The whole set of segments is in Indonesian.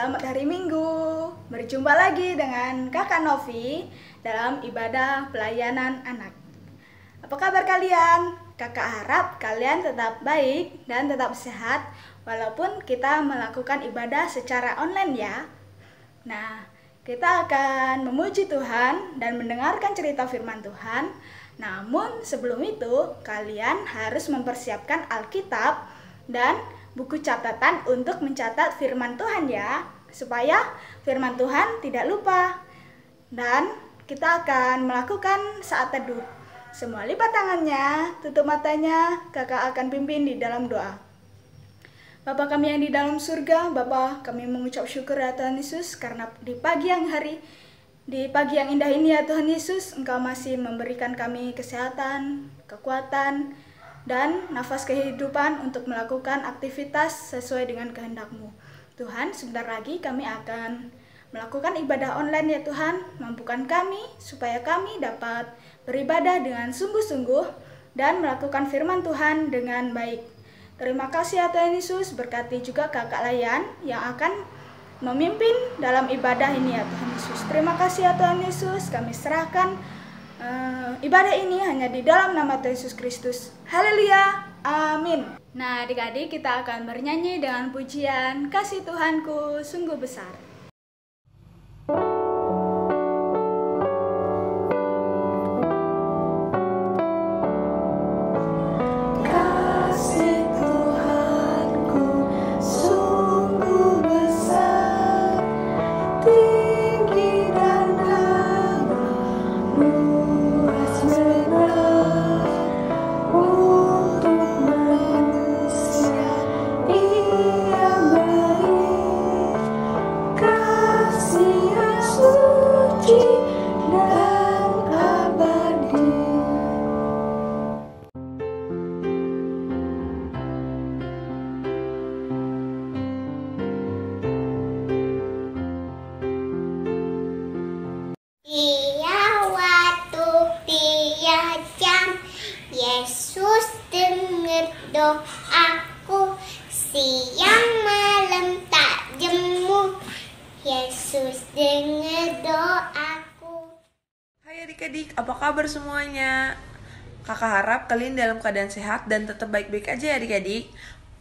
Selamat hari Minggu. Berjumpa lagi dengan Kakak Novi dalam ibadah pelayanan anak. Apa kabar kalian? Kakak harap kalian tetap baik dan tetap sehat walaupun kita melakukan ibadah secara online ya. Nah, kita akan memuji Tuhan dan mendengarkan cerita firman Tuhan. Namun sebelum itu, kalian harus mempersiapkan Alkitab dan buku catatan untuk mencatat firman Tuhan ya, supaya firman Tuhan tidak lupa. Dan kita akan melakukan saat teduh. Semua lipat tangannya, tutup matanya, kakak akan pimpin di dalam doa. Bapa kami yang di dalam surga, Bapa, kami mengucap syukur ya Tuhan Yesus, karena di pagi yang indah ini ya Tuhan Yesus, Engkau masih memberikan kami kesehatan, kekuatan, dan nafas kehidupan untuk melakukan aktivitas sesuai dengan kehendak-Mu. Tuhan, sebentar lagi kami akan melakukan ibadah online ya Tuhan. Mampukan kami supaya kami dapat beribadah dengan sungguh-sungguh dan melakukan firman Tuhan dengan baik. Terima kasih ya Tuhan Yesus, berkati juga kakak Layan yang akan memimpin dalam ibadah ini ya Tuhan Yesus. Terima kasih ya Tuhan Yesus, kami serahkan ibadah ini hanya di dalam nama Tuhan Yesus Kristus. Haleluya, amin. Nah adik-adik, kita akan bernyanyi dengan pujian Kasih Tuhanku Sungguh Besar. Yesus dengar doaku, siang malam tak jemu. Yesus dengar doaku. Hai adik-adik, apa kabar semuanya? Kakak harap kalian dalam keadaan sehat dan tetap baik-baik aja ya adik-adik.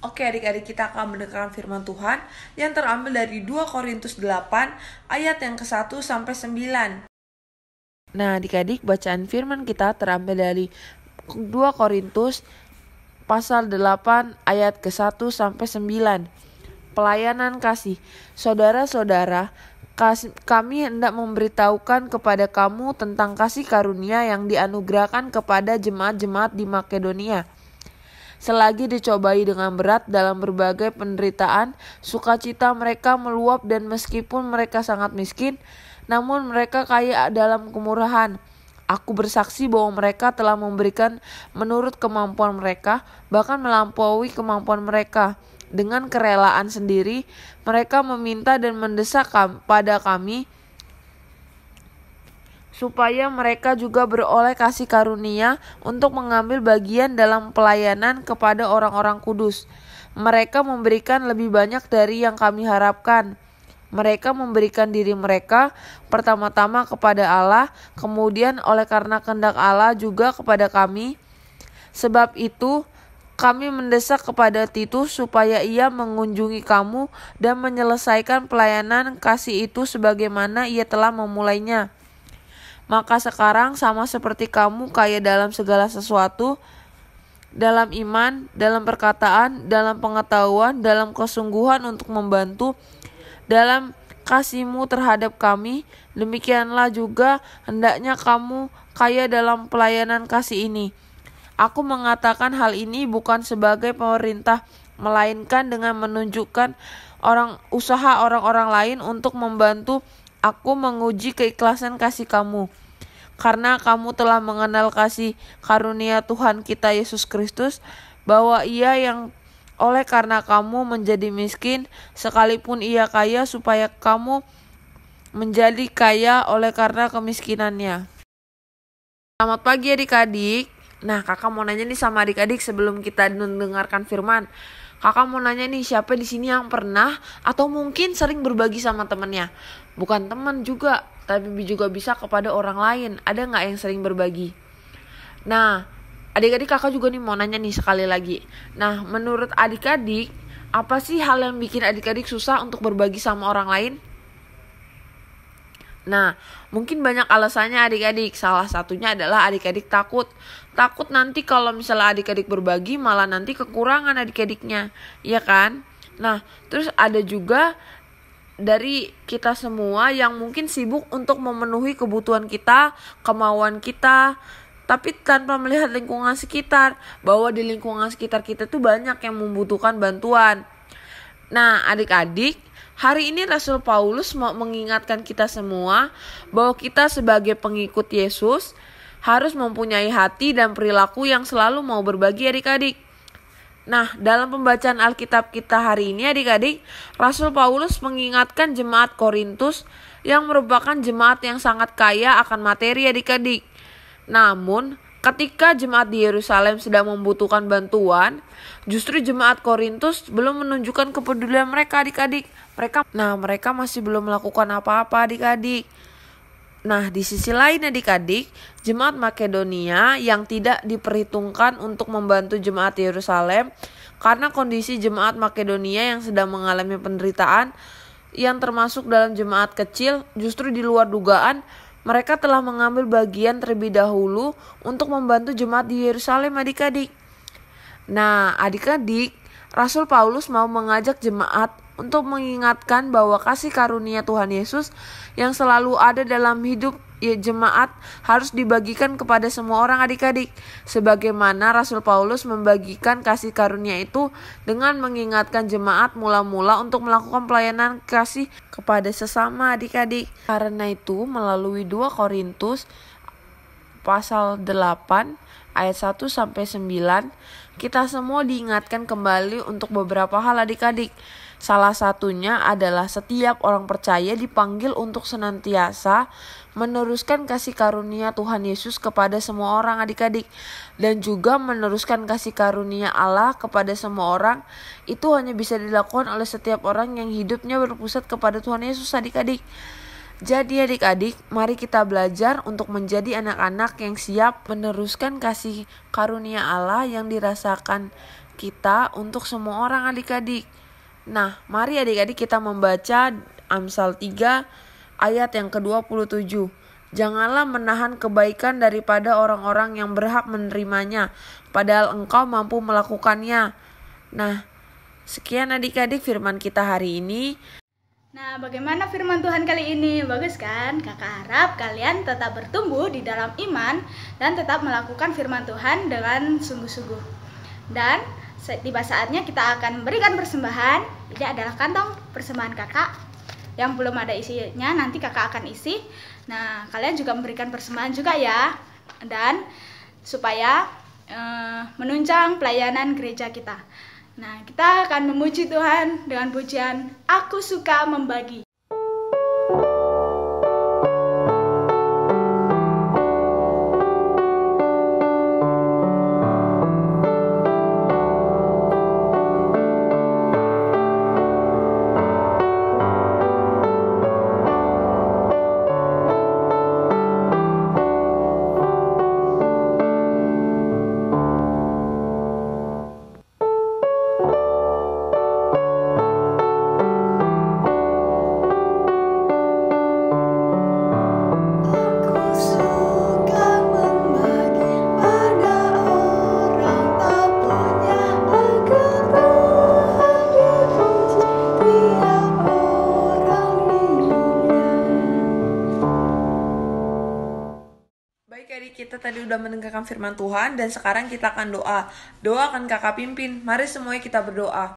Oke adik-adik, kita akan mendengarkan firman Tuhan yang terambil dari 2 Korintus 8 ayat yang ke-1 sampai 9. Nah adik-adik, bacaan firman kita terambil dari 2 Korintus pasal 8 ayat ke-1 sampai 9. Pelayanan kasih. Saudara-saudara, kami hendak memberitahukan kepada kamu tentang kasih karunia yang dianugerahkan kepada jemaat-jemaat di Makedonia. Selagi dicobai dengan berat dalam berbagai penderitaan, sukacita mereka meluap, dan meskipun mereka sangat miskin, namun mereka kaya dalam kemurahan. Aku bersaksi bahwa mereka telah memberikan menurut kemampuan mereka, bahkan melampaui kemampuan mereka. Dengan kerelaan sendiri, mereka meminta dan mendesak pada kami supaya mereka juga beroleh kasih karunia untuk mengambil bagian dalam pelayanan kepada orang-orang kudus. Mereka memberikan lebih banyak dari yang kami harapkan. Mereka memberikan diri mereka pertama-tama kepada Allah, kemudian oleh karena kehendak Allah juga kepada kami. Sebab itu, kami mendesak kepada Titus supaya ia mengunjungi kamu dan menyelesaikan pelayanan kasih itu sebagaimana ia telah memulainya. Maka sekarang sama seperti kamu kaya dalam segala sesuatu, dalam iman, dalam perkataan, dalam pengetahuan, dalam kesungguhan untuk membantu, dalam kasihmu terhadap kami, demikianlah juga hendaknya kamu kaya dalam pelayanan kasih ini. Aku mengatakan hal ini bukan sebagai pemerintah, melainkan dengan menunjukkan usaha orang-orang lain untuk membantu aku menguji keikhlasan kasih kamu. Karena kamu telah mengenal kasih karunia Tuhan kita Yesus Kristus, bahwa Ia yang oleh karena kamu menjadi miskin, sekalipun ia kaya, supaya kamu menjadi kaya oleh karena kemiskinannya. Selamat pagi adik-adik. Nah kakak mau nanya nih sama adik-adik sebelum kita mendengarkan firman. Kakak mau nanya nih, siapa di sini yang pernah atau mungkin sering berbagi sama temennya? Bukan teman juga, tapi juga bisa kepada orang lain. Ada nggak yang sering berbagi? Nah, adik-adik kakak juga nih mau nanya nih sekali lagi. Nah, menurut adik-adik, apa sih hal yang bikin adik-adik susah untuk berbagi sama orang lain? Nah, mungkin banyak alasannya adik-adik. Salah satunya adalah adik-adik takut. Takut nanti kalau misalnya adik-adik berbagi malah nanti kekurangan adik-adiknya. Iya kan? Nah, terus ada juga dari kita semua yang mungkin sibuk untuk memenuhi kebutuhan kita, kemauan kita, tapi tanpa melihat lingkungan sekitar. Bahwa di lingkungan sekitar kita tuh banyak yang membutuhkan bantuan. Nah, adik-adik, hari ini Rasul Paulus mau mengingatkan kita semua bahwa kita sebagai pengikut Yesus harus mempunyai hati dan perilaku yang selalu mau berbagi adik-adik. Nah, dalam pembacaan Alkitab kita hari ini adik-adik, Rasul Paulus mengingatkan jemaat Korintus yang merupakan jemaat yang sangat kaya akan materi adik-adik. Namun, ketika jemaat di Yerusalem sedang membutuhkan bantuan, justru jemaat Korintus belum menunjukkan kepedulian mereka adik-adik. Mereka masih belum melakukan apa-apa adik-adik. Nah, di sisi lain adik-adik, jemaat Makedonia yang tidak diperhitungkan untuk membantu jemaat Yerusalem karena kondisi jemaat Makedonia yang sedang mengalami penderitaan yang termasuk dalam jemaat kecil, justru di luar dugaan mereka telah mengambil bagian terlebih dahulu untuk membantu jemaat di Yerusalem adik-adik. Nah, adik-adik, Rasul Paulus mau mengajak jemaat untuk mengingatkan bahwa kasih karunia Tuhan Yesus yang selalu ada dalam hidup jemaat harus dibagikan kepada semua orang adik-adik. Sebagaimana Rasul Paulus membagikan kasih karunia itu dengan mengingatkan jemaat mula-mula untuk melakukan pelayanan kasih kepada sesama adik-adik. Karena itu melalui 2 Korintus pasal 8 ayat 1-9 kita semua diingatkan kembali untuk beberapa hal adik-adik. Salah satunya adalah setiap orang percaya dipanggil untuk senantiasa meneruskan kasih karunia Tuhan Yesus kepada semua orang adik-adik. Dan juga meneruskan kasih karunia Allah kepada semua orang itu hanya bisa dilakukan oleh setiap orang yang hidupnya berpusat kepada Tuhan Yesus adik-adik. Jadi adik-adik, mari kita belajar untuk menjadi anak-anak yang siap meneruskan kasih karunia Allah yang dirasakan kita untuk semua orang adik-adik. Nah, mari adik-adik kita membaca Amsal 3 ayat yang ke-27. Janganlah menahan kebaikan daripada orang-orang yang berhak menerimanya, padahal engkau mampu melakukannya. Nah, sekian adik-adik firman kita hari ini. Nah, bagaimana firman Tuhan kali ini? Bagus kan? Kakak harap kalian tetap bertumbuh di dalam iman dan tetap melakukan firman Tuhan dengan sungguh-sungguh. Dan tiba saatnya kita akan memberikan persembahan. Ini adalah kantong persembahan kakak yang belum ada isinya, nanti kakak akan isi. Nah, kalian juga memberikan persembahan juga ya. Dan supaya menunjang pelayanan gereja kita. Nah, kita akan memuji Tuhan dengan pujian Aku Suka Membagi. Kita tadi udah mendengarkan firman Tuhan dan sekarang kita akan doa. Doa akan kakak pimpin. Mari semuanya kita berdoa.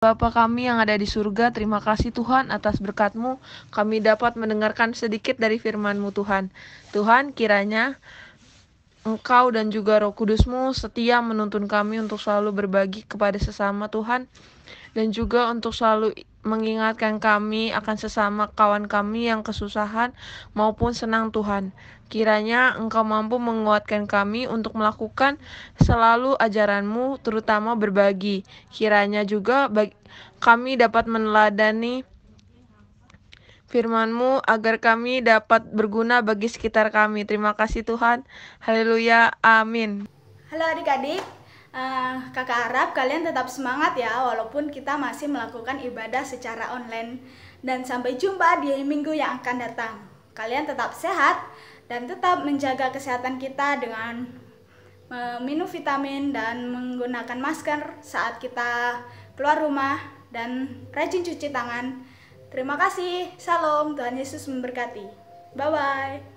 Bapa kami yang ada di surga, terima kasih Tuhan atas berkat-Mu. Kami dapat mendengarkan sedikit dari firman-Mu Tuhan. Tuhan, kiranya Engkau dan juga Roh Kudus-Mu setia menuntun kami untuk selalu berbagi kepada sesama Tuhan. Dan juga untuk selalu mengingatkan kami akan sesama kawan kami yang kesusahan maupun senang Tuhan. Kiranya Engkau mampu menguatkan kami untuk melakukan selalu ajaran-Mu, terutama berbagi. Kiranya juga kami dapat meneladani firman-Mu agar kami dapat berguna bagi sekitar kami. Terima kasih Tuhan. Haleluya. Amin. Halo adik-adik, kakak harap kalian tetap semangat ya walaupun kita masih melakukan ibadah secara online. Dan sampai jumpa di minggu yang akan datang. Kalian tetap sehat dan tetap menjaga kesehatan kita dengan minum vitamin dan menggunakan masker saat kita keluar rumah dan rajin cuci tangan. Terima kasih, salam, Tuhan Yesus memberkati. Bye-bye.